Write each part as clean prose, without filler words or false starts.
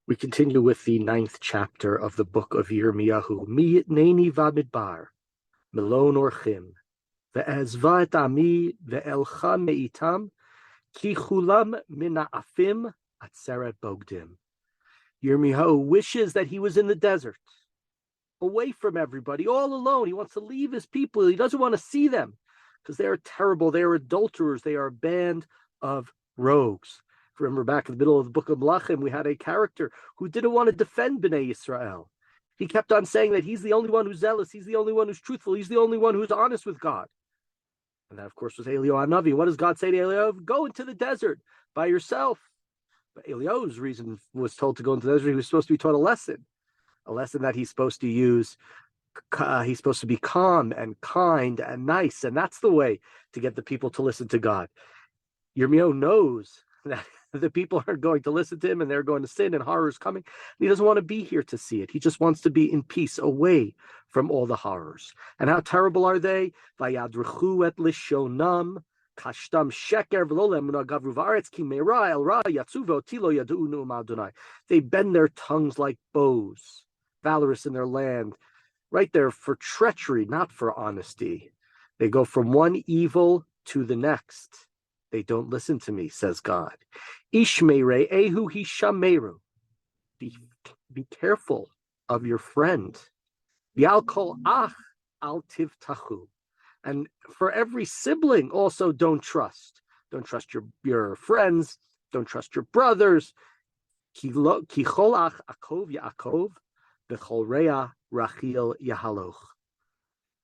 We continue with the 9th chapter of the book of Yirmiyahu. Mi yitneni v'amidbar, melon orchim, ve'ezva et ami ve'elcha me'itam, ki chulam mina'afim atzeret bogdim. Yirmiyahu wishes that he was in the desert, away from everybody, all alone. He wants to leave his people. He doesn't want to see them because they are terrible. They are adulterers. They are a band of rogues. Remember back in the middle of the book of Melachim, we had a character who didn't want to defend Bnei Yisrael. He kept on saying that he's the only one who's zealous, he's the only one who's truthful, he's the only one who's honest with God. And that, of course, was Eliyahu Hanavi. What does God say to Eliyahu? Go into the desert by yourself. But Eliyahu's reason was told to go into the desert. He was supposed to be taught a lesson that he's supposed to use. He's supposed to be calm and kind and nice, and that's the way to get the people to listen to God. Yirmiyahu knows that the people are going to listen to him and they're going to sin and horror is coming. He doesn't want to be here to see it. He just wants to be in peace, away from all the horrors. And how terrible are they? Vayadruchu et lishonam kashtam sheker v'lo gavru v'aretz ki meira el ra yatzu ve'otilo yadu'u nu'um Adonai. They bend their tongues like bows, valorous in their land, right there for treachery, not for honesty. They go from one evil to the next. They don't listen to me, says God. Ishmeire ehu hishameru. Be careful of your friend. Yal kol ach al tivtachu. And for every sibling, also don't trust. Don't trust your friends. Don't trust your brothers. Ki chol ach akov Yaakov, v'chol rea Rachil Yahaloch.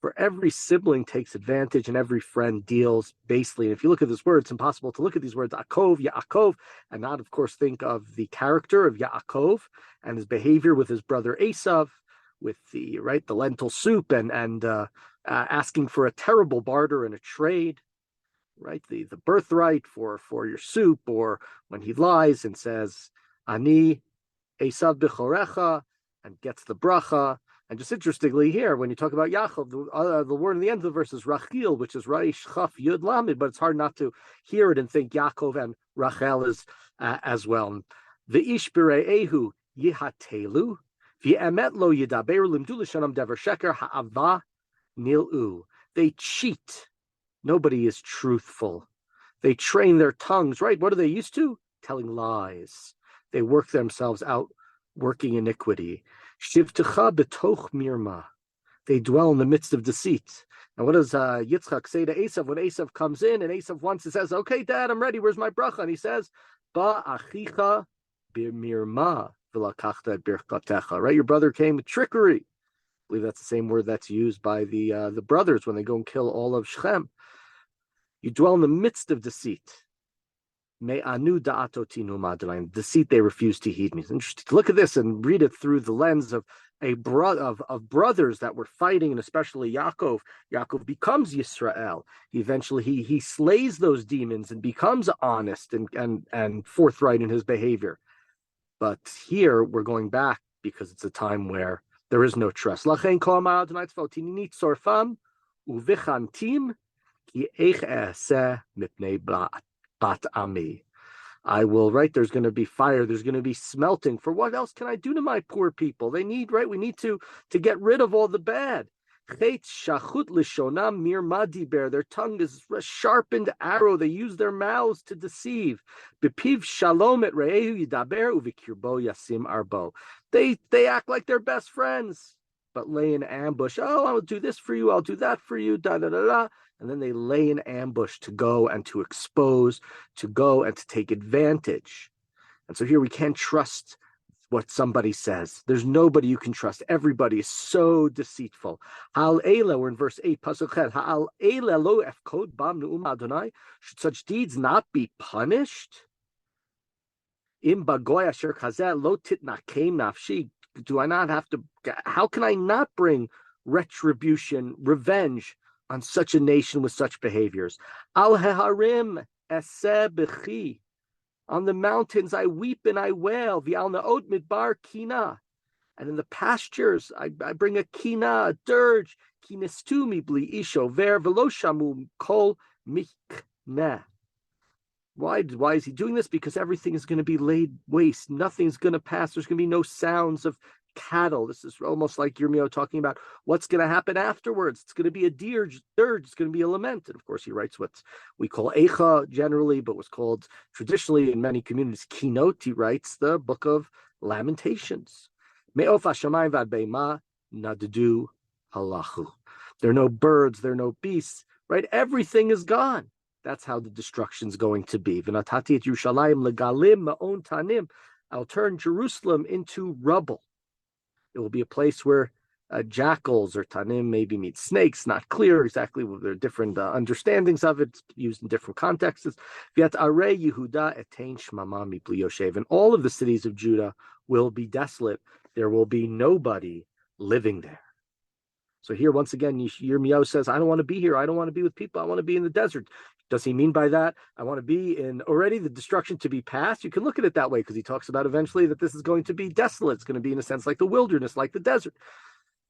For every sibling takes advantage and every friend deals basely. And if you look at this word, it's impossible to look at these words, Yaakov, and not, of course, think of the character of Yaakov and his behavior with his brother Esav, with the lentil soup and asking for a terrible barter and a trade, right? The birthright for your soup, or when he lies and says, Ani Esav b'chorecha, and gets the bracha. And just interestingly here, when you talk about Yaakov, the word in the end of the verse is Rachil, which is Raish Chaf Yud Lamed, but it's hard not to hear it and think Yaakov and Rachel is as well. V'ish b're'ehu yihatelu, v'emet lo yidaberu limdu l'shanam dever sheker ha'ava nil'u. They cheat. Nobody is truthful. They train their tongues, right? What are they used to? Telling lies. They work themselves out, working iniquity. Shivtecha betoch mirma. They dwell in the midst of deceit. And what does Yitzchak say to Esav when Esav comes in and Esav wants and says, "Okay, Dad, I'm ready. Where's my bracha?" And he says, "Ba achicha b'mirma v'lakachta et birchatecha." Right, your brother came with trickery. I believe that's the same word that's used by the brothers when they go and kill all of Shechem. You dwell in the midst of deceit. Deceit, they refuse to heed me. It's interesting to look at this and read it through the lens of of brothers that were fighting, and especially Yaakov. Yaakov becomes Yisrael. He slays those demons and becomes honest and forthright in his behavior. But here we're going back because it's a time where there is no trust. Bat ami. I will, right? There's going to be fire. There's going to be smelting. For what else can I do to my poor people? They need, right? We need to get rid of all the bad. Their tongue is a sharpened arrow. They use their mouths to deceive. They act like they're best friends, but lay in ambush. Oh, I'll do this for you. I'll do that for you. Da da da da. And then they lay in ambush to go and to expose, to go and to take advantage. And so here we can't trust what somebody says. There's nobody you can trust. Everybody is so deceitful. Ha'al eila, we're in verse 8, pasuk chet. Ha'al eila lo efkod bam nu'um Adonai. Should such deeds not be punished? Im bagoy asher chazeh lo titnakem nafshi. Do I not have to, how can I not bring retribution, revenge on such a nation with such behaviors? Al heharim eseh b'chi. On the mountains I weep and I wail. V'al na'ot midbar kina. And in the pastures I bring a kina, a dirge. Kinistu mi bli ish over v'lo shamu kol mikneh. Why is he doing this? Because everything is going to be laid waste. Nothing's going to pass. There's going to be no sounds of cattle. This is almost like Yirmiyahu talking about what's going to happen afterwards. It's going to be a dirge. It's going to be a lament. And of course, he writes what we call Eicha generally, but what's called traditionally in many communities Kinot. He writes the book of Lamentations. Me'of hashamayim vad beima naddu halachu. There are no birds. There are no beasts. Right? Everything is gone. That's how the destruction's going to be. V'natati et Yerushalayim legalim ma'on tanim. I'll turn Jerusalem into rubble. It will be a place where jackals or tanim maybe meet snakes. Not clear exactly. There are different understandings of it. It's used in different contexts. V'yat arei Yehuda etein shmama mipli yoshev. And all of the cities of Judah will be desolate. There will be nobody living there. So here, once again, Yirmiyahu says, I don't want to be here. I don't want to be with people. I want to be in the desert. Does he mean by that, I want to be in already the destruction to be past? You can look at it that way because he talks about eventually that this is going to be desolate. It's going to be, in a sense, like the wilderness, like the desert.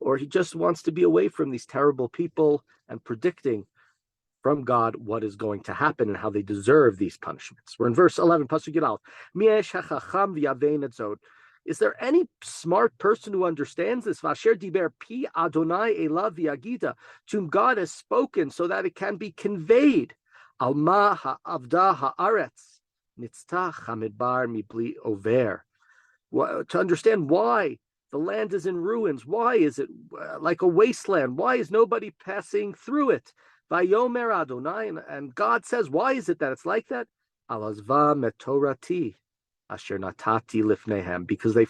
Or he just wants to be away from these terrible people and predicting from God what is going to happen and how they deserve these punishments. We're in verse 11, Pasuk Yud Aleph. Is there any smart person who understands this? Vasher diber pi Adonai elav v'yagida. To whom God has spoken so that it can be conveyed. Alma ha'avda ha'aretz nitzta chamidbar mibli over. To understand why the land is in ruins. Why is it like a wasteland? Why is nobody passing through it? Vayomer Adonai, and God says, why is it that it's like that? Alazva metorati. Asher natati lifnehem, because they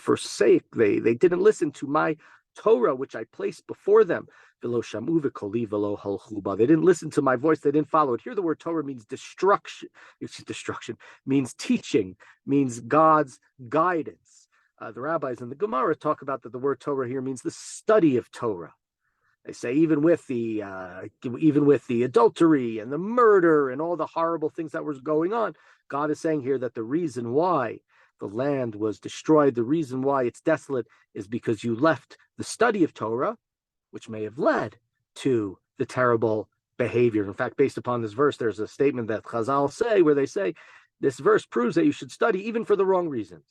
didn't listen to my Torah, which I placed before them. Velo shamu v'koli velo halchuba. They didn't listen to my voice. They didn't follow it. Here, the word Torah means destruction. Destruction means teaching, means God's guidance. The rabbis in the Gemara talk about that the word Torah here means the study of Torah. They say even with the adultery and the murder and all the horrible things that was going on, God is saying here that the reason why the land was destroyed, the reason why it's desolate, is because you left the study of Torah, which may have led to the terrible behavior. In fact, based upon this verse, there's a statement that Chazal say where they say this verse proves that you should study even for the wrong reasons,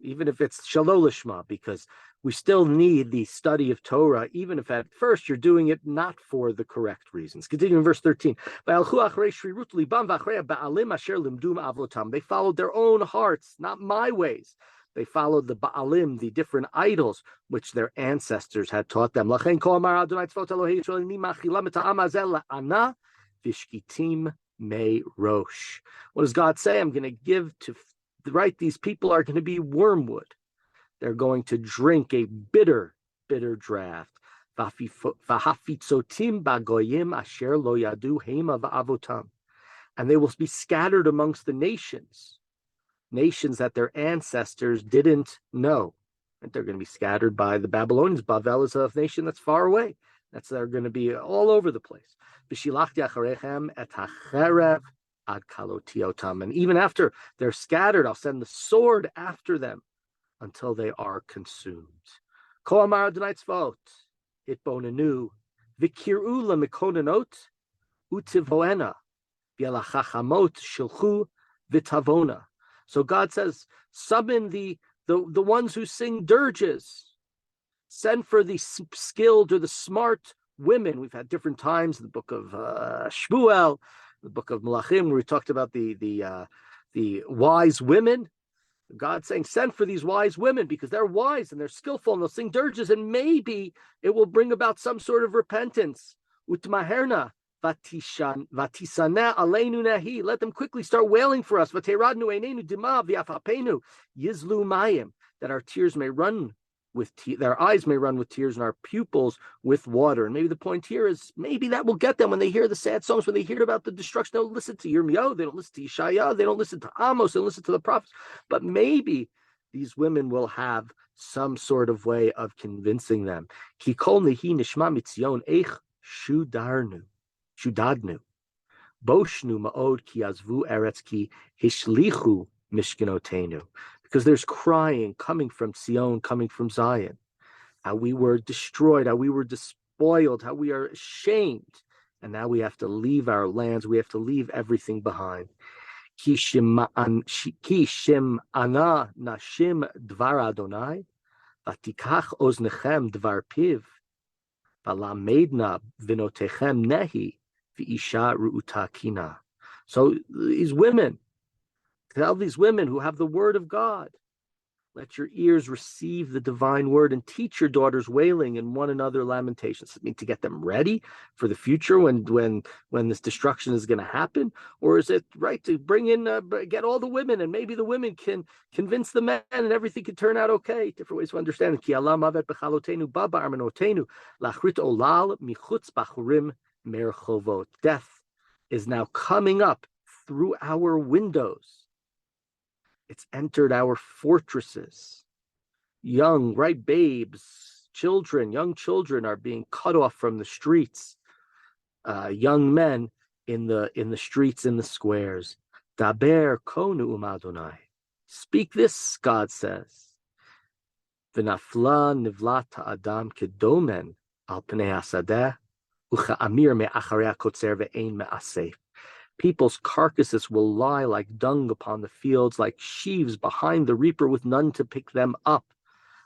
even if it's shalolishma, because we still need the study of Torah, even if at first you're doing it not for the correct reasons. Continue in verse 13. They followed their own hearts, not my ways. They followed the Baalim, the different idols, which their ancestors had taught them. What does God say? I'm going to give to these people are going to be wormwood. They're going to drink a bitter, bitter draught. And they will be scattered amongst the nations that their ancestors didn't know. And they're going to be scattered by the Babylonians. Bavel is a nation that's far away. They're going to be all over the place. And even after they're scattered, I'll send the sword after them until they are consumed. Ko amar Adonai tzvaot, hitbonenu, v'kir'u lemikonanot, utivhoena, v'yalachachamot shilchu v'tavona. So God says, summon the ones who sing dirges. Send for the skilled or the smart women. We've had different times in the book of Shmuel, the book of Malachim, where we talked about the wise women. God's saying, send for these wise women because they're wise and they're skillful and they'll sing dirges, and maybe it will bring about some sort of repentance. Utmaherna vatisana aleinu nahi. Let them quickly start wailing for us. Vateradnu einenu dimav v'afapenu yizlu mayim, that our tears may run with their eyes may run with tears and our pupils with water. And maybe the point here is maybe that will get them when they hear the sad songs, when they hear about the destruction. They don't listen to Yirmiyahu, they don't listen to Yeshaya, they don't listen to Amos, they don't listen to the prophets. But maybe these women will have some sort of way of convincing them. Ki kol nehi nishma mitzion eich shudadnu boshnu ma'od ki azvu eretz ki hishlichu mishkenotenu. Because there's crying coming from Sion, coming from Zion, how we were destroyed, how we were despoiled, how we are ashamed, and now we have to leave our lands, we have to leave everything behind. Ki shim'ana nashim dvar Adonai, vatikach oznechem dvar piv, valamedna vinotechem nehi, v'isha ru'uta kina. So these women, tell these women who have the word of God, let your ears receive the divine word and teach your daughters wailing and one another lamentations. I mean, to get them ready for the future when this destruction is going to happen, or is it right to bring in get all the women and maybe the women can convince the men and everything can turn out okay? Different ways of understanding. Ki Allah mavet b'chalotenu ba ba'armenotenu lachrit olal michutz bachurim merchovot. Death is now coming up through our windows. It's entered our fortresses. Young, right, babes, children, young children are being cut off from the streets. Young men in the streets, in the squares. Daber konu Adonai. Speak this, God says. V'nafla nivlata adam kedomen al pnei hasadeh u'cha'amir me'acharei kotzer ve'ein me'asef. People's carcasses will lie like dung upon the fields, like sheaves behind the reaper with none to pick them up.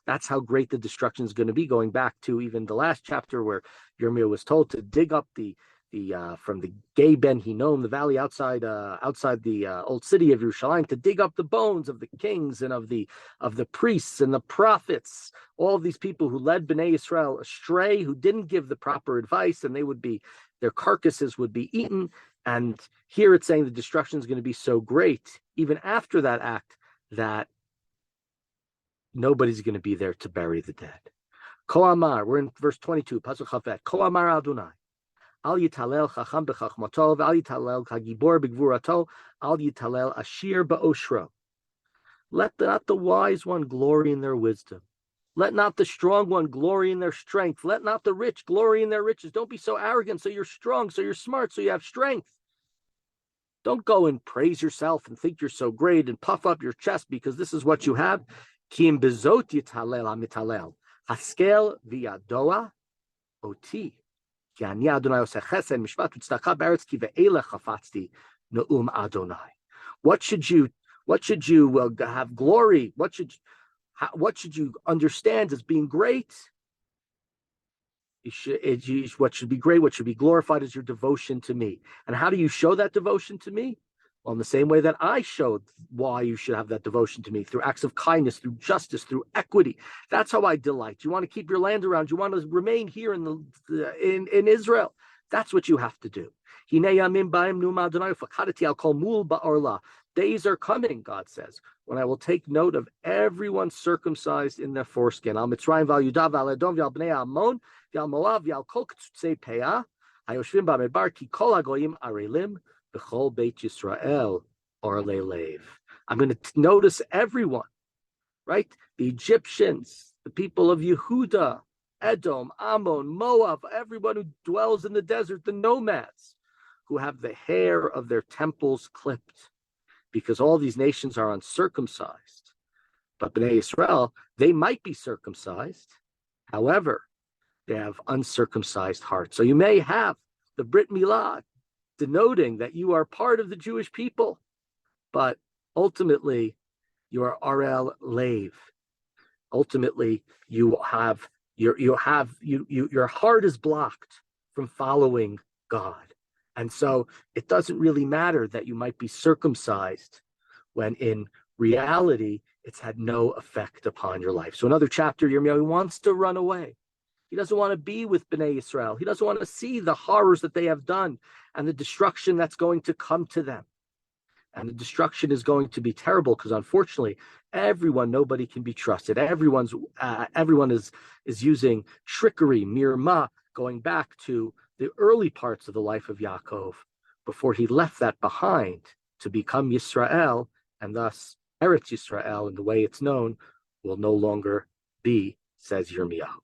That's how great the destruction is going to be, going back to even the last chapter where Yirmiyahu was told to dig up the from the Gay Ben Hinnom, the valley outside the old city of Yerushalayim, to dig up the bones of the kings and of the priests and the prophets, all of these people who led Bnei Israel astray, who didn't give the proper advice, and their carcasses would be eaten. And here it's saying the destruction is going to be so great, even after that act, that nobody's going to be there to bury the dead. Ko amar, we're in verse 22, Pasuk Chafet. Ko amar Adonai, al yitalel chacham b'chachmato, al yitalel hagibor b'gvurato, al yitalel ashir ba'oshro. Let not the wise one glory in their wisdom. Let not the strong one glory in their strength. Let not the rich glory in their riches. Don't be so arrogant, so you're strong, so you're smart, so you have strength. Don't go and praise yourself and think you're so great and puff up your chest because this is what you have. Ki im bezot yitalel hamitalel, haskel v'yadoa oti. Ki ani Adonai oseh chesed mishpat u'tzedakah b'aretz ki ve'eleh chafatzti ne'um Adonai. What should you have glory? What should you understand as being great? What should be great, what should be glorified is your devotion to me. And how do you show that devotion to me? Well, in the same way that I showed why you should have that devotion to me, through acts of kindness, through justice, through equity. That's how I delight. You want to keep your land around. You want to remain here in Israel. That's what you have to do. Days are coming, God says, when I will take note of everyone circumcised in their foreskin. Al Mitzrayim v'al Yudah v'al Edom v'al Bnei Ammon v'al Moav v'al kol k'tzutzei peah hayoshvim b'medbar ki kol hagoyim arelim b'chol Beit Yisrael orlei leiv. I'm going to notice everyone, right? The Egyptians, the people of Yehuda, Edom, Ammon, Moab, everyone who dwells in the desert, the nomads, who have the hair of their temples clipped, because all these nations are uncircumcised. But Bnei Israel, they might be circumcised. However, they have uncircumcised hearts. So you may have the Brit Milah denoting that you are part of the Jewish people, but ultimately you are Arel Leiv. Ultimately, your heart is blocked from following God. And so it doesn't really matter that you might be circumcised when in reality, it's had no effect upon your life. So another chapter, Yirmiyahu wants to run away. He doesn't want to be with Bnei Israel. He doesn't want to see the horrors that they have done and the destruction that's going to come to them. And the destruction is going to be terrible because unfortunately, nobody can be trusted. Everyone is using trickery, mirma, going back to the early parts of the life of Yaakov before he left that behind to become Yisrael, and thus Eretz Yisrael, in the way it's known, will no longer be, says Yirmiyahu.